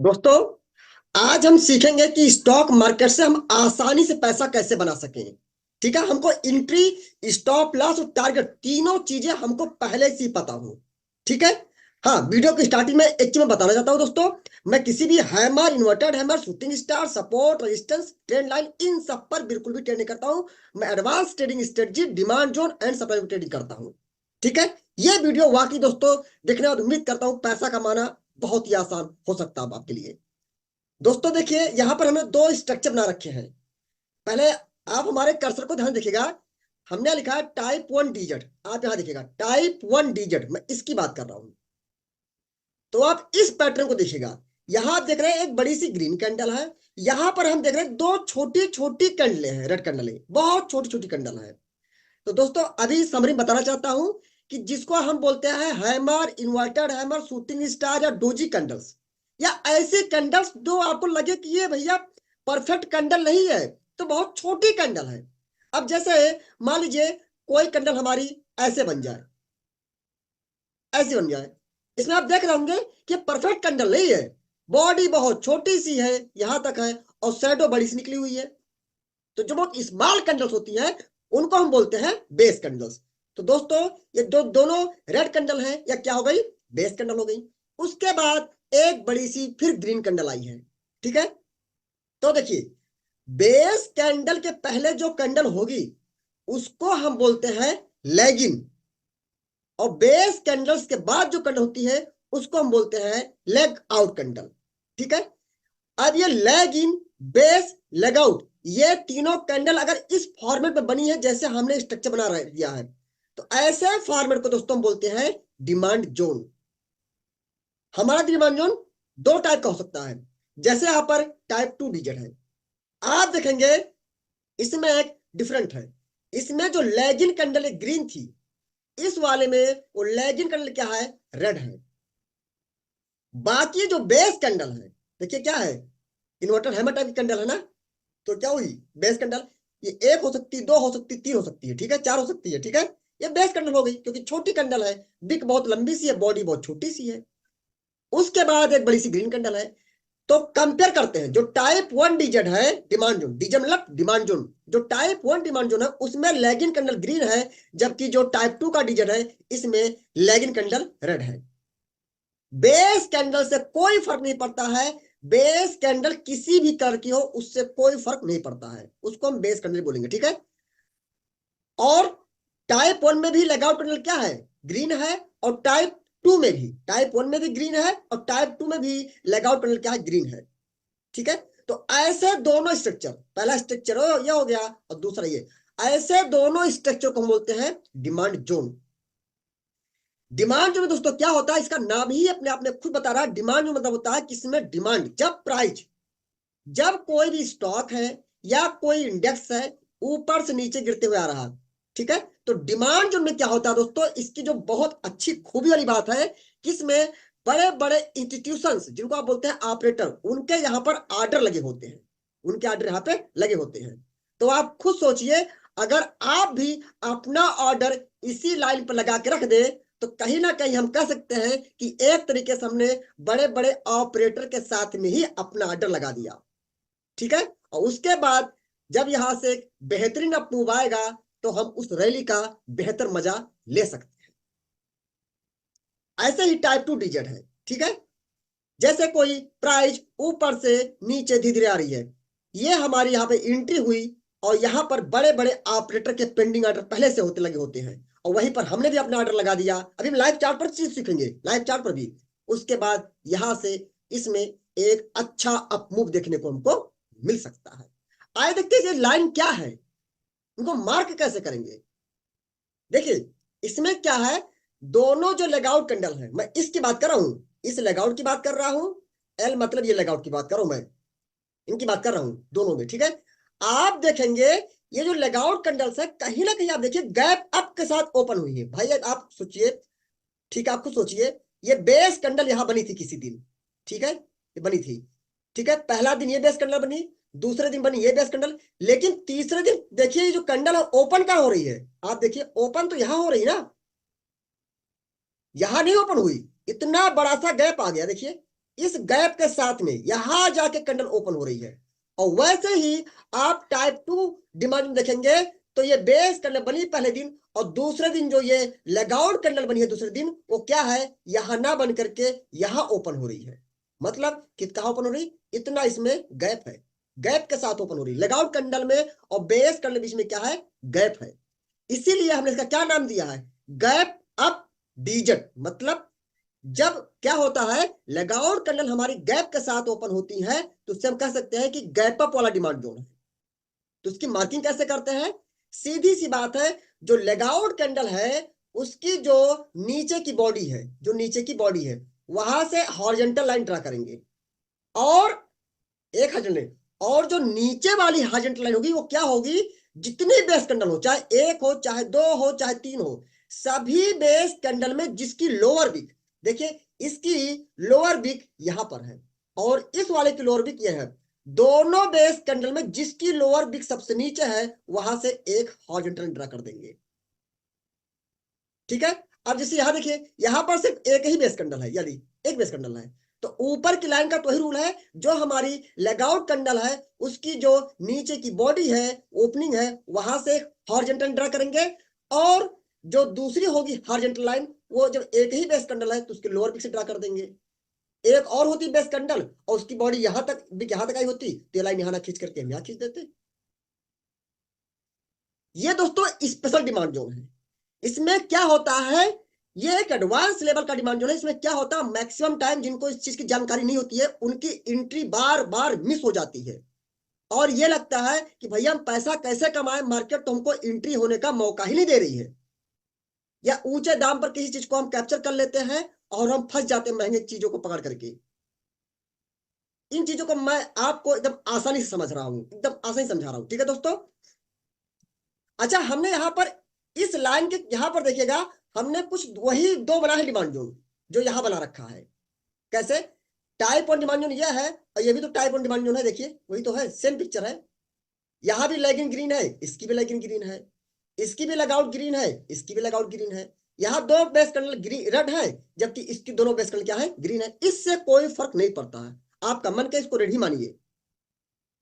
दोस्तों, आज हम सीखेंगे कि स्टॉक मार्केट से हम आसानी से पैसा कैसे बना सकें। ठीक है, हमको एंट्री, स्टॉप लॉस और टारगेट तीनों चीजें हमको पहले से ही पता हो। ठीक है। हाँ, वीडियो की स्टार्टिंग में एक चीज मैं बताना चाहता हूँ दोस्तों। मैं किसी भी hammer, inverted hammer, shooting star, support, resistance, trend line, इन सब पर बिल्कुल भी ट्रेड नहीं करता हूँ। मैं advance trading strategy, demand zone and supply trading करता हूँ। ठीक है। ये वीडियो वाकई दोस्तों देखने और उम्मीद करता हूँ पैसा कमाना बहुत ही आसान हो सकता है आपके लिए। दोस्तों देखिए, यहां पर हमने दो स्ट्रक्चर बना रखे हैं। पहले आप हमारे कर्सर को ध्यान देखिएगा। हमने लिखा है टाइप 1 डिजिट। आप यहां देखिएगा टाइप 1 डिजिट, मैं इसकी बात कर रहा हूं। तो आप इस पैटर्न को देखिएगा। यहां आप देख रहे हैं एक बड़ी सी ग्रीन कैंडल है। यहां पर हम देख रहे हैं दो छोटी छोटी कैंडलें हैं, रेड कैंडलें, बहुत छोटी छोटी कैंडल है। तो दोस्तों अभी समरी बताना चाहता हूं कि जिसको हम बोलते हैं hammer, inverted hammer, shooting star या डोजी कैंडल्स, या ऐसी कैंडल्स जो आपको लगे कि ये भैया परफेक्ट कैंडल नहीं है, तो बहुत छोटी कैंडल है। अब जैसे मान लीजिए कोई कैंडल हमारी ऐसे बन जाए, ऐसी बन जाए। इसमें आप देख रहे होंगे कि परफेक्ट कैंडल नहीं है। बॉडी बहुत छोटी सी है, यहां तक है, और शैडो बड़ी सी निकली हुई है। तो जो बहुत स्मॉल कैंडल्स होती है उनको हम बोलते हैं बेस कैंडल्स। तो दोस्तों ये दोनों रेड कैंडल है, या क्या हो गई, बेस कैंडल हो गई। उसके बाद एक बड़ी सी फिर ग्रीन कैंडल आई है। ठीक है। तो देखिए, बेस कैंडल के पहले जो कैंडल होगी उसको हम बोलते हैं लैगिंग, और बेस कैंडल्स के बाद जो कैंडल होती है उसको हम बोलते हैं लेग आउट कैंडल। ठीक है। अब ये leg in, base, leg out, ये तीनों कैंडल अगर इस फॉर्मेट में बनी है जैसे हमने स्ट्रक्चर बना दिया है, तो ऐसे फॉर्मेट को दोस्तों हम बोलते हैं डिमांड जोन। हमारा डिमांड जोन दो टाइप का हो सकता है। जैसे यहां पर टाइप 2 डिजिट है, आप देखेंगे इसमें एक डिफरेंट है। इसमें जो लेगिन कैंडल ग्रीन थी, इस वाले में वो लेगिन कैंडल क्या है, रेड है। बाकी जो बेस कैंडल है, देखिए क्या है, इन्वर्टर हैमर टाइप की कैंडल है ना। तो क्या हुई, बेस कैंडल। ये एक हो सकती है, दो हो सकती है, तीन हो सकती है, ठीक है, चार हो सकती है। ठीक है। ये बेस कैंडल हो गई क्योंकि छोटी कैंडल है, बिक बहुत लंबी सी है, बॉडी बहुत छोटी सी है। उसके बाद एक बड़ी सी ग्रीन कैंडल है। तो कंपेयर करते हैं, जो टाइप 1 डिजिट है डिमांड जोन, डिजम मतलब डिमांड जोन, जो टाइप 1 डिमांड जोन है उसमें लैगिन कैंडल ग्रीन है, जबकि जो टाइप 2 का डिजिट है इसमें लैगिन कैंडल रेड है। बेस कैंडल से कोई फर्क नहीं पड़ता है। बेस कैंडल किसी भी कलर की हो उससे कोई फर्क नहीं पड़ता है, उसको हम बेस कैंडल बोलेंगे। ठीक है। और टाइप 1 में भी लेगआउट कैंडल क्या है, ग्रीन है। और टाइप 2 में भी, टाइप 1 में भी ग्रीन है और टाइप 2 में भी लेगआउट कैंडल क्या है, ग्रीन है। ठीक है। तो ऐसे दोनों स्ट्रक्चर, पहला स्ट्रक्चर ये हो गया और दूसरा ये, ऐसे दोनों स्ट्रक्चर को हम बोलते हैं डिमांड जोन। डिमांड जो दोस्तों क्या होता है, इसका नाम ही अपने आप में खुद बता रहा है। डिमांड जो मतलब होता है कि इसमें डिमांड, जब प्राइस, जब कोई भी स्टॉक है या कोई इंडेक्स है ऊपर से नीचे गिरते हुए आ रहा है। ठीक है। तो डिमांड जोन में क्या होता है दोस्तों, इसकी जो बहुत अच्छी खूबी वाली बात है कि इसमें बड़े बड़े इंस्टीट्यूशंस, जिनको आप बोलते हैं ऑपरेटर, उनके यहाँ पर ऑर्डर लगे होते हैं, उनके ऑर्डर यहाँ पे लगे होते हैं। तो आप खुद सोचिए, अगर आप भी अपना ऑर्डर इसी लाइन पर लगा के रख दे, तो कहीं ना कहीं हम कह सकते हैं कि एक तरीके से हमने बड़े बड़े ऑपरेटर के साथ में ही अपना ऑर्डर लगा दिया। ठीक है। और उसके बाद जब यहां से बेहतरीन अप मूव आएगा तो हम उस रैली का बेहतर मजा ले सकते हैं। ऐसे ही टाइप 2 डिजिट है। ठीक है। जैसे कोई प्राइस ऊपर से नीचे धीरे धीरे आ रही है, ये हमारी यहाँ पे एंट्री हुई, और यहाँ पर बड़े बड़े ऑपरेटर के पेंडिंग ऑर्डर पहले से होते लगे होते हैं, और वहीं पर हमने भी अपना ऑर्डर लगा दिया। अभी हम लाइव चार्ट पर चीज सीखेंगे, लाइव चार्ट पर भी। उसके बाद यहां से इसमें एक अच्छा अप मूव देखने को हमको मिल सकता है। आए देखते हैं ये लाइन क्या है, इनको मार्क कैसे करेंगे। देखिए, इसमें क्या है, दोनों जो लेगआउट कैंडल है, मैं इसकी बात कर रहा हूं, इस लेगआउट की बात कर रहा हूं। एल मतलब ये लेगआउट की बात कर रहा हूं मैं, इनकी बात कर रहा हूं दोनों में। ठीक है। आप देखेंगे ये जो लेगआउट कैंडल्स है, कहीं ना कहीं आप देखिए गैप अप के साथ ओपन हुई है। भाई आप सोचिए, ठीक है, आप खुद सोचिए, ये बेस कैंडल यहां बनी थी किसी दिन। ठीक है, ये बनी थी। ठीक है, पहला दिन ये बेस कैंडल बनी, दूसरे दिन बनी ये बेस कैंडल, लेकिन तीसरे दिन देखिए ये जो कैंडल है ओपन कहां हो रही है, आप देखिए ओपन तो यहां हो रही है ना, यहां नहीं ओपन हुई। इतना बड़ा सा गैप आ गया देखिए, इस गैप के साथ में यहां जाके कैंडल ओपन हो रही है। और वैसे ही आप टाइप 2 डिमांड देखेंगे तो ये बेस कैंडल बनी पहले दिन, और दूसरे दिन जो ये लेगआउट कैंडल बनी है दूसरे दिन, वो क्या है, यहां ना बन करके यहां ओपन हो रही है। मतलब कितना ओपन हो रही, इतना इसमें गैप है, गैप के साथ ओपन हो रही लेगआउट कैंडल में और बेस कैंडल बीच में क्या है, गैप है। इसीलिए हमने इसका क्या नाम दिया है, गैप अप डिजट। मतलब जब क्या होता है, लेगआउट कैंडल हमारी गैप के साथ ओपन होती है तो उससे हम कह सकते हैं कि गैप अप वाला डिमांड जोन है। तो उसकी मार्किंग कैसे करते हैं, सीधी सी बात है, जो लेगआउट कैंडल है उसकी जो नीचे की बॉडी है, जो नीचे की बॉडी है वहां से हॉरिजॉन्टल लाइन ड्रा करेंगे, और एक हॉरिजॉन्टल, और जो नीचे वाली हॉरिजॉन्टल लाइन होगी वो क्या होगी, जितनी बेस कैंडल हो, चाहे एक हो चाहे दो हो चाहे तीन हो, सभी बेस कैंडल में जिसकी लोअर विक, देखिए इसकी लोअर विक यहां पर है और इस वाले की लोअर विक यह है, दोनों बेस कैंडल में जिसकी लोअर विक सबसे नीचे है वहां से एक हॉरिजॉन्टल ड्रा कर देंगे। ठीक है, अब जैसे यहां देखिए, यहां पर सिर्फ एक ही बेस कैंडल है, यानी एक बेस कैंडल है, तो ऊपर की लाइन का तो वही रूल है, जो हमारी लेगआउट कैंडल है उसकी जो नीचे की बॉडी है, ओपनिंग है, वहां से हॉरिजॉन्टल ड्रा करेंगे, और जो दूसरी होगी हॉरिजॉन्टल लाइन, वो जब एक ही बेस कैंडल है तो उसके लोअर पिक से ड्रा कर देंगे। एक और होती बेस कैंडल और उसकी बॉडी यहां तक यहां तक आई होती तो ये लाइन यहां ना खींच करके हम यहां खींच देते। ये दोस्तों स्पेशल डिमांड जोन है। इसमें क्या होता है, ये एक एडवांस लेवल का डिमांड जोन है। इसमें क्या होता है, मैक्सिमम टाइम जिनको इस चीज की जानकारी नहीं होती है उनकी एंट्री बार बार मिस हो जाती है, और ये लगता है कि भैया हम पैसा कैसे कमाएं, मार्केट तो हमको एंट्री होने का मौका ही नहीं दे रही है, या ऊंचे दाम पर किसी चीज को हम कैप्चर कर लेते हैं और हम फंस जाते हैं महंगे चीजों को पकड़ करके। इन चीजों को मैं आपको एकदम आसानी से समझ रहा हूं, एकदम आसानी से समझा रहा हूं, ठीक है दोस्तों। अच्छा, हमने यहाँ पर इस लाइन के यहाँ पर देखिएगा, हमने कुछ वही दो बना है डिमांड जोन, जो यहाँ बना रखा है। कैसे, टाइप वन डिमांड जोन ये है और ये भी तो टाइप वन डिमांड जोन है, देखिए वही तो है, सेम पिक्चर है। यहाँ भी लैगिंग ग्रीन है, इसकी भी लैगिंग ग्रीन है, इसकी भी लगाउट ग्रीन है, इसकी भी लगाउट ग्रीन है। यहाँ दो बेस कैंडल ग्रीन रेड है, जबकि इसकी दोनों बेस कैंडल क्या है, ग्रीन है। इससे कोई फर्क नहीं पड़ता है, आपका मन के इसको रेड ही मानिए,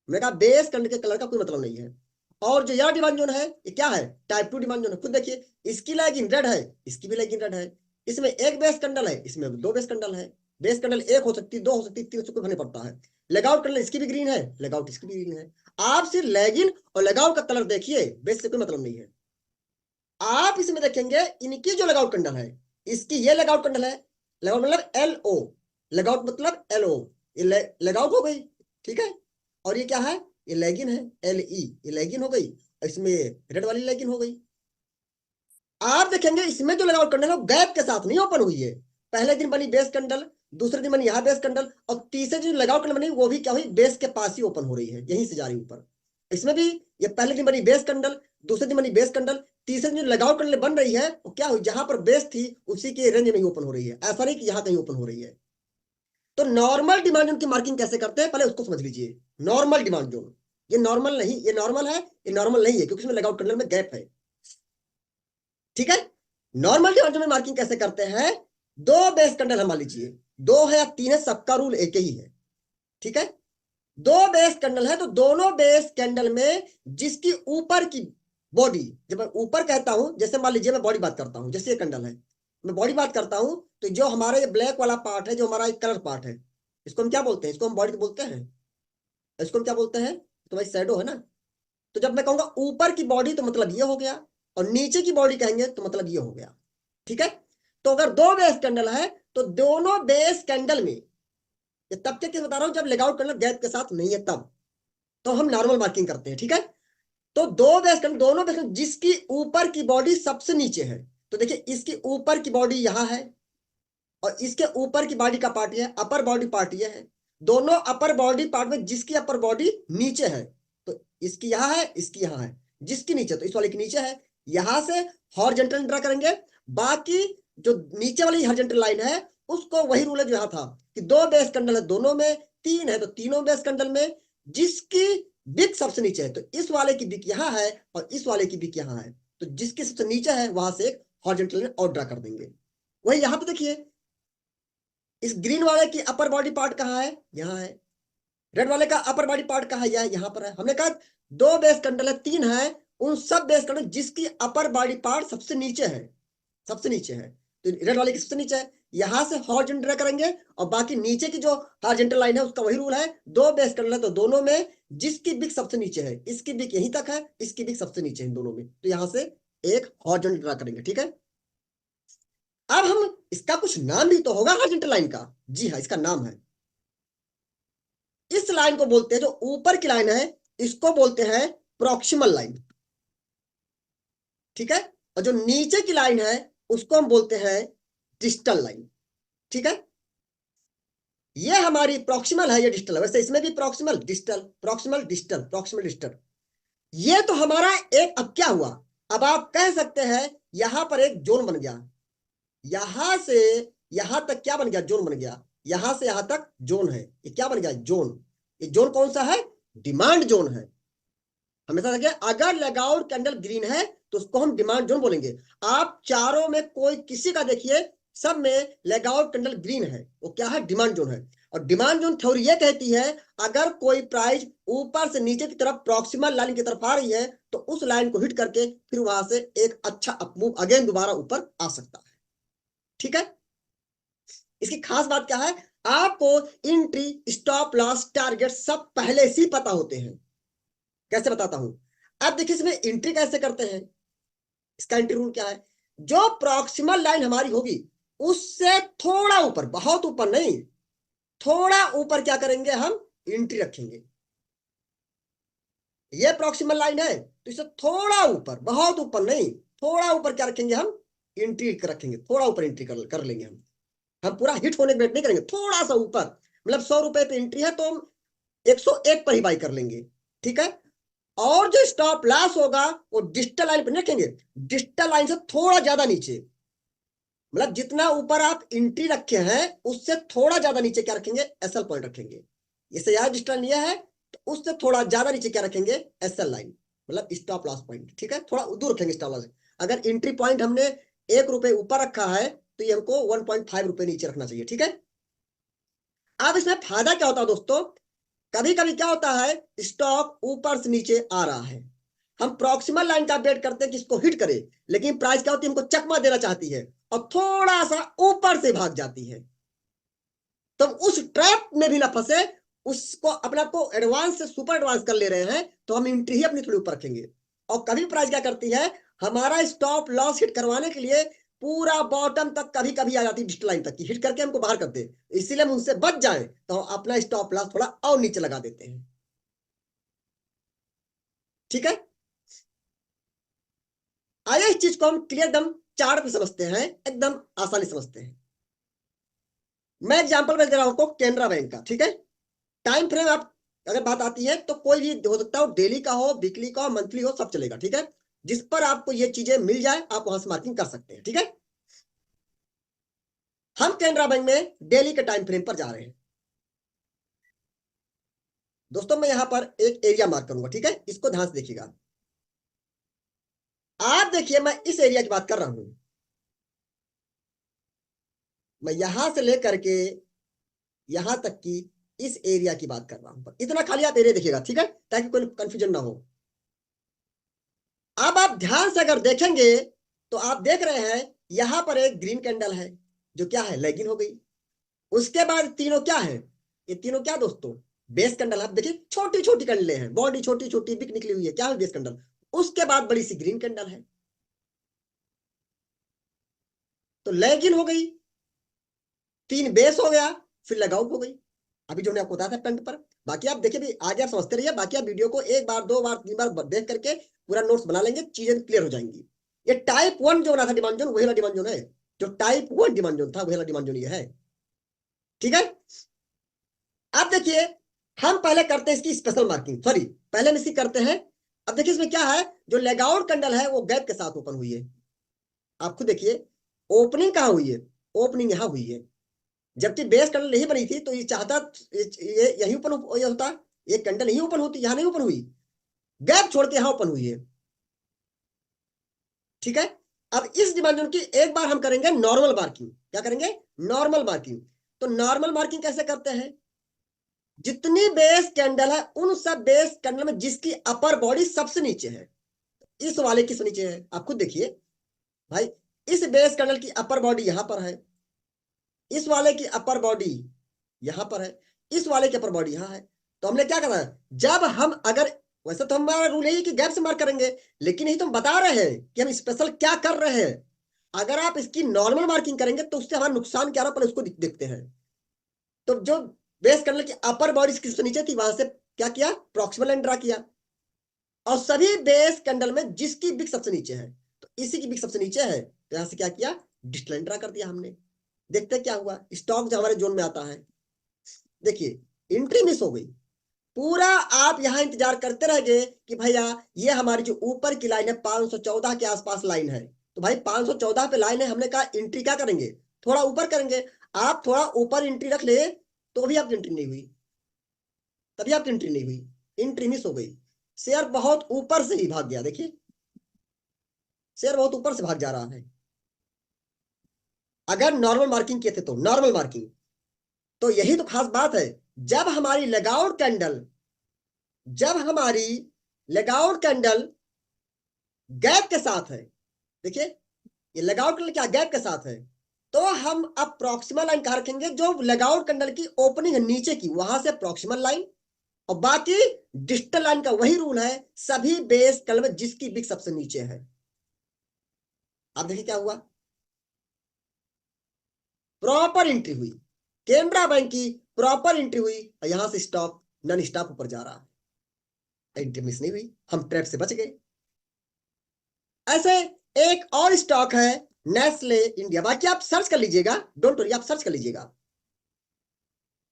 मेरा बेस कैंडल के कलर का कोई मतलब नहीं है। और जो यह डिमांड जोन है ये क्या है, टाइप 2 डिमांड जोन है। खुद देखिए, इसकी लैगिंग रेड है, इसकी भी लैगिंग रेड है। इसमें एक बेस कैंडल है, इसमें दो बेस कैंडल है। बेस कैंडल एक हो सकती है, दो हो सकती है, तीन से कोई फर्क नहीं पड़ता है। लेगआउट कैंडल इसकी भी ग्रीन है, लेगआउट इसकी भी ग्रीन है। आप सिर्फ लैगिन और लेगआउट का कलर देखिए, बेस से कोई मतलब नहीं है। आप इसमें देखेंगे इनकी जो लगाउट कैंडल है, इसकी ये लगाउट कैंडल है, लगाउट मतलब LO, लगाउट मतलब LO, ये लगाउट हो गई, ठीक है। और ये क्या है, ये लैगिन है, LE, ये लैगिन हो गई, इसमें रेड वाली लैगिन हो गई। आप देखेंगे इसमें जो लगाउट कैंडल है वो गैप के साथ नहीं ओपन हुई है। पहले दिन बनी बेस कैंडल, दूसरे दिन बनी यहाँ बेस कैंडल, और तीसरे दिन लगाउट कैंडल बनी वो भी क्या हुई, बेस के पास ही ओपन हो रही है, यहीं से जा रही ऊपर। इसमें भी ये पहले दिन बनी बेस कैंडल, दूसरे दिन बनी बेस कैंडल, तीसरे दिन लगाउट कैंडल बन रही है वो क्या हुई, जहां पर बेस थी उसी के रेंज में ही ओपन हो रही है, ऐसा नहीं कि यहाँ कहीं ओपन हो रही है। तो नॉर्मल डिमांड जोन की मार्किंग कैसे करते हैं, पहले उसको समझ लीजिए। नॉर्मल डिमांड जोन, ये नॉर्मल नहीं, ये नॉर्मल है, ये नॉर्मल नहीं है, क्योंकि इसमें लगाउट कैंडल में गैप है, ठीक है। नॉर्मल डिमांड जोन में मार्किंग कैसे करते हैं, दो बेस कैंडल हम मान लीजिए, दो है या तीन है, सबका रूल एक ही है, ठीक है। दो बेस कैंडल है तो दोनों बेस कैंडल में जिसकी ऊपर की बॉडी, जब मैं ऊपर कहता हूं, जैसे मान लीजिए मैं बॉडी बात करता हूं, जैसे ये कैंडल है, मैं बॉडी बात करता हूं, तो जो हमारा ये ब्लैक वाला पार्ट है, जो हमारा कलर पार्ट है, इसको हम क्या बोलते हैं, इसको हम बॉडी बोलते हैं, इसको हम क्या बोलते हैं, तो भाई शैडो है ना। तो जब मैं कहूंगा ऊपर की बॉडी तो मतलब ये हो गया, और नीचे की बॉडी कहेंगे तो मतलब ये हो गया, ठीक है। तो अगर दो बेस कैंडल है तो दोनों बेस कैंडल में, ये तब क्या बता रहा हूं, जब लेगआउट कैंडल गैप के साथ नहीं है तब, तो हम नॉर्मल मार्किंग करते हैं, ठीक है। तो दो बेस कैंडल, दोनों बेस कैंडल जिसकी ऊपर की बॉडी सबसे नीचे है, तो देखिए इसकी ऊपर की बॉडी यहां है और इसके ऊपर की बॉडी का पार्ट है, अपर बॉडी पार्ट ये है। दोनों अपर बॉडी पार्ट में जिसकी अपर बॉडी नीचे है, तो इसकी यहां है, इसकी यहां है, जिसकी नीचे तो इस वाले की नीचे है, यहां से हॉरिजॉन्टल ड्रा करेंगे। बाकी जो नीचे वाली हॉरिजॉन्टल लाइन है उसको वही रूल है जो यहां था, कि दो बेस कैंडल है दोनों में, तीन है तो तीनों बेस कैंडल में जिसकी बिक सबसे नीचे है, तो इस वाले की बिक यहां है और इस वाले की बिक यहां है, तो जिसकी सबसे नीचे है वहां से एक हॉरिजॉन्टल लाइन और ड्रा कर देंगे। वही यहां पे देखिए, इस ग्रीन वाले की अपर बॉडी पार्ट कहाँ है? यहाँ है। रेड वाले का अपर बॉडी पार्ट कहाँ है? यहाँ पर है। हमने कहा दो बेस कंडल है, तीन है, उन सब बेस कंडल जिसकी अपर बॉडी पार्ट सबसे नीचे है, सबसे नीचे है। तो रेड वाले की सबसे नीचे है, यहां से हॉरिजॉन्टल ड्रा करेंगे और बाकी नीचे की जो हॉरिजॉन्टल लाइन है उसका वही रूल है, दो बेस कंडल है तो दोनों में जिसकी बिक सबसे नीचे है, इसकी बिक यहीं तक है, इसकी बिक सबसे नीचे है, दोनों में, तो यहां से एक हॉरिजॉन्टल ड्रा करेंगे। ठीक है, अब हम इसका कुछ नाम भी तो होगा हॉरिजॉन्टल लाइन का। जी हाँ, इसका नाम है, इस लाइन को बोलते हैं, जो ऊपर की लाइन है इसको बोलते हैं प्रॉक्सिमल लाइन। ठीक है, और जो नीचे की लाइन है उसको हम बोलते हैं डिस्टल लाइन। ठीक है, ये हमारी प्रॉक्सिमल है, ये डिस्टल है। वैसे इसमें भी proximal distal, proximal distal, proximal distal. ये तो हमारा एक, अब क्या हुआ, अब आप कह सकते हैं यहां पर एक जोन बन गया, यहां से यहां तक क्या बन गया? जोन बन गया। यहां से यहां तक जोन है, ये क्या बन गया? जोन। ये जोन कौन सा है? डिमांड जोन है। हमेशा देखिए, अगर लेगआउट कैंडल ग्रीन है तो उसको हम डिमांड जोन बोलेंगे। आप चारों में कोई किसी का देखिए, सब में लेगआउट कैंडल ग्रीन है, वो क्या है? डिमांड जोन है। और डिमांड जोन थ्योरी ये कहती है, अगर कोई प्राइस ऊपर से नीचे की तरफ प्रॉक्सिमल लाइन की तरफ आ रही है तो उस लाइन को हिट करके फिर वहां से एक अच्छा अपमूव अगेन दोबारा ऊपर आ सकता है। ठीक है, इसकी खास बात क्या है, आपको एंट्री, स्टॉप लॉस, टारगेट सब पहले से ही पता होते हैं। कैसे बताता हूं, अब देखिए इसमें एंट्री कैसे करते हैं। इसका एंट्री रूल क्या है, जो प्रॉक्सिमल लाइन हमारी होगी उससे थोड़ा ऊपर, बहुत ऊपर नहीं, थोड़ा ऊपर क्या करेंगे हम? एंट्री रखेंगे। ये प्रॉक्सिमल लाइन है तो इससे थोड़ा ऊपर, बहुत ऊपर नहीं, थोड़ा ऊपर क्या रखेंगे हम? एंट्री रखेंगे। थोड़ा ऊपर एंट्री कर लेंगे हम पूरा हिट होने के वेट नहीं करेंगे, थोड़ा सा ऊपर। मतलब 100 रुपए पे एंट्री है तो हम 101 पर ही बाई कर लेंगे। ठीक है, और जो स्टॉप लॉस होगा वो डिस्टल लाइन पर रखेंगे, डिस्टल लाइन से थोड़ा ज्यादा नीचे। मतलब जितना ऊपर आप एंट्री रखे हैं उससे थोड़ा ज्यादा नीचे क्या रखेंगे? एसएल पॉइंट रखेंगे। जैसे यार डिस्टल लाइन लिया है तो उससे थोड़ा ज्यादा नीचे क्या रखेंगे? एसएल लाइन, मतलब स्टॉप लॉस पॉइंट। ठीक है, थोड़ा दूर रखेंगे स्टॉप लॉस। अगर एंट्री पॉइंट हमने 1 रुपए ऊपर रखा है तो ये हमको 1.5 रुपए नीचे रखना चाहिए। ठीक है, अब इसमें फायदा क्या होता है दोस्तों, कभी कभी क्या होता है, स्टॉक ऊपर से नीचे आ रहा है, हम प्रॉक्सिमल लाइन का वेट करते हैं कि इसको हिट करे, लेकिन प्राइस क्या होती है, हमको चकमा देना चाहती है और थोड़ा सा ऊपर से भाग जाती है। तो उस ट्रैप में भी ना फंसे, उसको अपने आप को एडवांस से सुपर एडवांस कर ले रहे हैं तो हम एंट्री ही अपनी थोड़ी ऊपर रखेंगे। और कभी प्राइस क्या करती है, हमारा स्टॉप लॉस हिट करवाने के लिए पूरा बॉटम तक कभी कभी आ जाती है, डिस्टल लाइन तक की हिट करके हमको बाहर कर दे, इसीलिए हम उनसे बच जाए तो हम अपना स्टॉप लॉस थोड़ा और नीचे लगा देते हैं। ठीक है, आइए इस चीज को हम क्लियर एकदम चार्ट पे समझते हैं, एकदम आसानी समझते हैं। मैं एग्जांपल में दे रहा हूं आपको केनरा बैंक का। ठीक है, टाइम फ्रेम आप अगर बात आती है तो कोई भी हो सकता है, डेली का हो, वीकली का हो, मंथली हो, सब चलेगा। ठीक है, जिस पर आपको ये चीजें मिल जाए आप वहां से मार्किंग कर सकते हैं। ठीक है, हम केनरा बैंक में डेली के टाइम फ्रेम पर जा रहे हैं। दोस्तों मैं यहां पर एक एरिया मार्क करूंगा। ठीक है, इसको ध्यान से देखिएगा। आप देखिए मैं इस एरिया की बात कर रहा हूं, मैं यहां से लेकर के यहां तक की इस एरिया की बात कर रहा हूं, इतना खाली आप एरिया देखिएगा। ठीक है, ताकि कोई कंफ्यूजन ना हो। अब आप ध्यान से अगर देखेंगे तो आप देख रहे हैं यहां पर एक ग्रीन कैंडल है जो क्या है? लेगिन हो गई। उसके बाद तीनों क्या है? ये तीनों क्या दोस्तों? Base candle. आप देखिए छोटी छोटी कैंडलें हैं, बॉडी छोटी छोटी बिक निकली हुई है, क्या है? Base candle. उसके बाद बड़ी सी ग्रीन कैंडल है, तो लेगिन हो गई, तीन बेस हो गया, फिर लगाउट हो गई। अभी जो मैंने आपको बताया था पेंट पर। बाकी आप देखिए भी आगे आप समझते रहिए, बाकी आप वीडियो को एक बार, दो बार, तीन बार देख करके पूरा नोट्स बना लेंगे, चीजें क्लियर हो जाएंगी। ये टाइप 1 जो बना था डिमांड जोन, वही वाला डिमांड जोन है। जो टाइप 1 डिमांड जोन था वही वाला डिमांड जोन ये है। ठीक है, अब देखिए हम पहले करते हैं इसकी स्पेशल मार्किंग, सॉरी पहले हम इसकी करते हैं। अब देखिए इसमें क्या है, जो लेगआउट कैंडल है वो गैप के साथ ओपन हुई है। आप खुद देखिए ओपनिंग कहां हुई है, ओपनिंग यहां हुई है। जबकि बेस कैंडल नहीं बनी थी तो ये चाहता, ये यही ओपन ये होता, ये कैंडल यही ओपन होती, यहां नहीं ओपन हुई, गैप छोड़ के यहां ओपन हुई है। ठीक है, अब इस डिमांड जोन की एक बार हम करेंगे नॉर्मल मार्किंग। क्या करेंगे? Normal marking. तो नॉर्मल मार्किंग कैसे करते हैं? जितनी बेस कैंडल है उन सब बेस कैंडल में जिसकी अपर बॉडी सबसे नीचे है, इस वाले की नीचे है, आप खुद देखिए भाई, इस बेस कैंडल की अपर बॉडी यहां पर है, इस वाले की अपर बॉडी यहां पर है, इस वाले की अपर बॉडी यहां है। तो हमने क्या करना है, जब हम अगर, वैसे तो हमारा रूल यही कि गैप से मार्क करेंगे, लेकिन यही तो हम बता रहे हैं कि हम स्पेशल क्या कर रहे हैं। अगर आप इसकी नॉर्मल मार्किंग करेंगे तो उससे हमारा नुकसान क्या रहा, पहले उसको देखते हैं। तो जो बेस कैंडल की अपर बॉडी किससे नीचे थी, वहां से क्या किया, प्रॉक्सिमल लाइन ड्रा किया, और सभी बेस कैंडल में जिसकी बिक सबसे नीचे है, तो इसी की बिक सबसे नीचे है, तो यहां से क्या किया, डिस्टेंस लाइन ड्रा कर दिया हमने। देखते हैं क्या हुआ, स्टॉक जो हमारे जोन में आता है, देखिए एंट्री मिस हो गई। पूरा आप यहां इंतजार करते रह गए कि भैया ये हमारी जो ऊपर की लाइन है 514 के आसपास लाइन है, तो भाई 514 पे लाइन है, हमने कहा एंट्री क्या करेंगे, थोड़ा ऊपर करेंगे। आप थोड़ा ऊपर एंट्री रख ले तो भी आपकी एंट्री नहीं हुई, तभी आपकी एंट्री नहीं हुई, एंट्री मिस हो गई। शेयर बहुत ऊपर से ही भाग गया, देखिए शेयर बहुत ऊपर से भाग जा रहा है। अगर नॉर्मल मार्किंग किए थे तो नॉर्मल मार्किंग, तो यही तो खास बात है। जब हमारी लेगआउट कैंडल, जब हमारी लेगआउट कैंडल गैप के साथ है, देखिए ये लेगआउट कैंडल क्या गैप के साथ है, तो हम अब प्रॉक्सिमल लाइन कहां रखेंगे, जो लेगआउट कैंडल की ओपनिंग है नीचे की, वहां से प्रॉक्सिमल लाइन, और बाकी डिस्टल लाइन का वही रूल है, सभी बेस कैंडल में जिसकी बिक सबसे नीचे है। अब देखिए क्या हुआ, प्रॉपर एंट्री हुई, केनरा बैंक की प्रॉपर एंट्री हुई, और यहां से स्टॉक नॉन स्टॉप ऊपर जा रहा है, एंट्री मिस नहीं हुई, हम ट्रैप से बच गए। ऐसे एक और स्टॉक है नेस्ले इंडिया, बाकी आप सर्च कर लीजिएगा, डोंट वरी, आप सर्च कर लीजिएगा।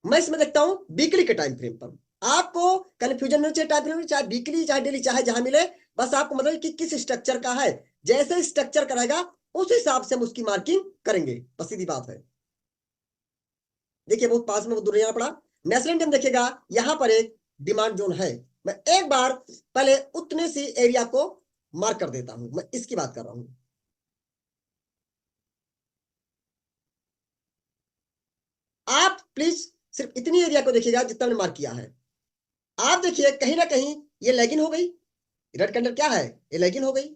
मैं इसमें देखता हूं वीकली के टाइम फ्रेम पर, आपको कंफ्यूजन नहीं चाहिए टाइम फ्रेम में, चाहे वीकली चाहे डेली चाहे जहां मिले, बस आपको मतलब कि किस स्ट्रक्चर का है, जैसे स्ट्रक्चर करेगा उस हिसाब से हम उसकी मार्किंग करेंगे, बस सीधी बात है। देखिए बहुत पास में, बहुत दूर जाना पड़ा। नेशनल इंडियन देखिएगा, यहां पर एक डिमांड जोन है, मैं एक बार पहले उतने सी एरिया को मार्क कर देता हूं, मैं इसकी बात कर रहा हूं। आप प्लीज सिर्फ इतनी एरिया को देखिएगा जितना मैंने मार्क किया है। आप देखिए कहीं ना कहीं ये लेगिन हो गई, रेड कैंडल क्या है, ये लेगिन हो गई।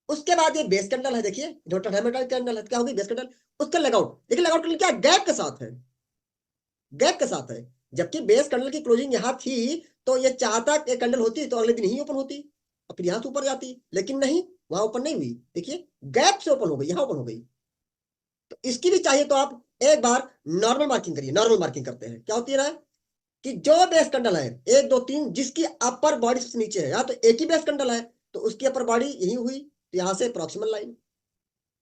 उसके बाद ये बेस कैंडल है, देखिए कैंडल है, क्या होगी बेस कैंडल, उसका लगाउट, देखिए लगाउट कैंडल क्या गैप के साथ है, गैप के साथ है। जबकि बेस कैंडल की क्लोजिंग यहां थी, तो ये चाहता कि कैंडल होती तो अगले दिन ही ओपन होती और फिर यहां से ऊपर जाती, लेकिन नहीं, वहां ओपन नहीं हुई, देखिए गैप से ओपन हो गई, यहां ओपन हो गई। तो इसकी भी चाहिए तो आप एक बार नॉर्मल मार्किंग करिए। नॉर्मल मार्किंग करते हैं क्या होती है ना, कि जो बेस कैंडल है 1 2 3 जिसकी अपर बॉडी सबसे नीचे है, यहाँ तो एक ही बेस कैंडल है, तो उसकी अपर बॉडी यही हुई, तो यहां से प्रॉक्सिमल लाइन,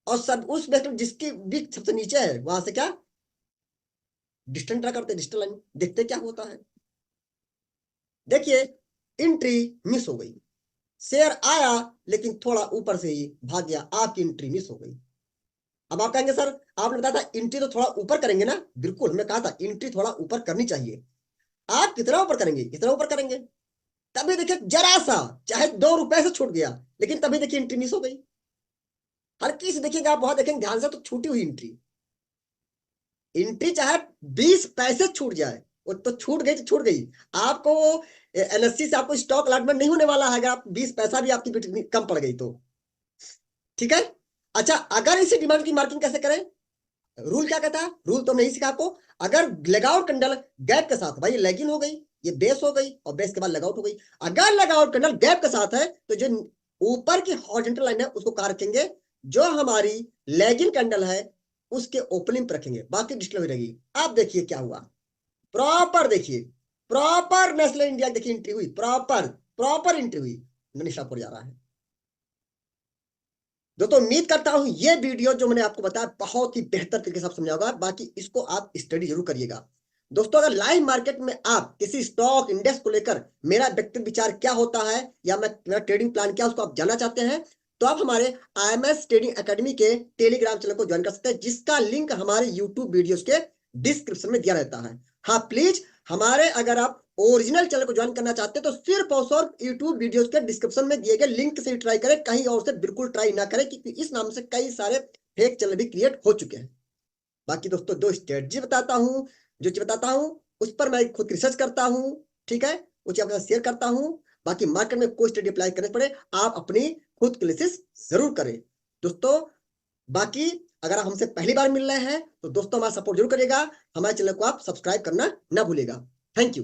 और सब उस बेस कैंडल जिसकी भी सबसे नीचे है वहां से क्या डिस्टेंस ड्रा करते हैं, डिस्टेंस लाइन, देखते क्या होता है। देखिए एंट्री मिस हो गई, शेयर आया लेकिन थोड़ा ऊपर से ही भाग गया, आपकी एंट्री मिस हो गई। अब आप कहेंगे सर आपने बताया था एंट्री तो थोड़ा ऊपर करेंगे ना, बिल्कुल हमने कहा था एंट्री थोड़ा ऊपर करनी चाहिए। आप कितना ऊपर करेंगे, इतना ऊपर करेंगे, तभी देखिए जरा सा, चाहे 2 रुपए से छूट गया, लेकिन तभी देखिए एंट्री मिस हो गई। हल्की से देखिएगा आप, वहां देखेंगे ध्यान से, तो छूटी हुई एंट्री, एंट्री चाहे 20 पैसे छूट जाए, वो तो छूट गई तो छूट गई। आपको एनएससी से आपको स्टॉक अलॉटमेंट नहीं होने वाला है अगर आप 20 पैसा भी आपकी कम पड़ गई तो, ठीक है। अच्छा अगर इसी डिमांड की मार्किंग कैसे करें, रूल क्या कहता है, रूल तो नहीं सिखा आपको। अगर लगाउट कैंडल गैप के साथ, भाई लेगिन हो गई, ये बेस हो गई, और बेस के बाद लगाउट हो गई, अगर लगाउट कैंडल गैप के साथ है तो जो ऊपर की हॉरिजॉन्टल लाइन है उसको कहां रखेंगे, जो हमारी लेगिन कैंडल है उसके ओपनिंग पर रखेंगे, बाकी डिस्प्ले रहेगी। अब देखिए क्या हुआ, प्रॉपर देखिए, प्रॉपर नेशनल इंडिया देखिए एंट्री हुई, प्रॉपर प्रॉपर एंट्री हुई, मनीषा पर जा रहा है। दोस्तों उम्मीद करता हूं ये वीडियो जो मैंने आपको बताया बहुत ही बेहतर तरीके से आप समझा होगा, बाकी इसको आप स्टडी जरूर करिएगा। दोस्तों अगर लाइव मार्केट में आप किसी स्टॉक इंडेक्स को लेकर मेरा व्यक्तिगत विचार क्या होता है, या मेरा ट्रेडिंग प्लान क्या उसको आप जानना चाहते हैं, तो आप हमारे IMS ट्रेडिंग एकेडमी के टेलीग्राम चैनल को ज्वाइन कर सकते हैं, जिसका लिंक हमारे यूट्यूब वीडियोस के डिस्क्रिप्शन में दिया रहता है। हाँ प्लीज हमारे, अगर आप ओरिजिनल चैनल को ज्वाइन करना चाहते हैं तो सिर्फ और सिर्फ यूट्यूब वीडियोस के डिस्क्रिप्शन में दिए गए लिंक से ट्राई करें, कहीं और से बिल्कुल ट्राई ना करें, क्योंकि इस नाम से कई सारे फेक चैनल भी क्रिएट हो चुके हैं। बाकी दोस्तों दो स्ट्रेटजी बताता हूँ, जो चीज बताता हूँ उस पर मैं खुद रिसर्च करता हूँ, ठीक है, वो चीज आपके साथ शेयर करता हूँ। बाकी मार्केट में कोई स्टडी अप्लाई करने पड़े आप अपनी खुद की एनालिसिस जरूर करें दोस्तों। बाकी अगर आप हमसे पहली बार मिल रहे हैं तो दोस्तों हमारा सपोर्ट जरूर करिएगा, हमारे चैनल को आप सब्सक्राइब करना ना भूलिएगा। Thank you.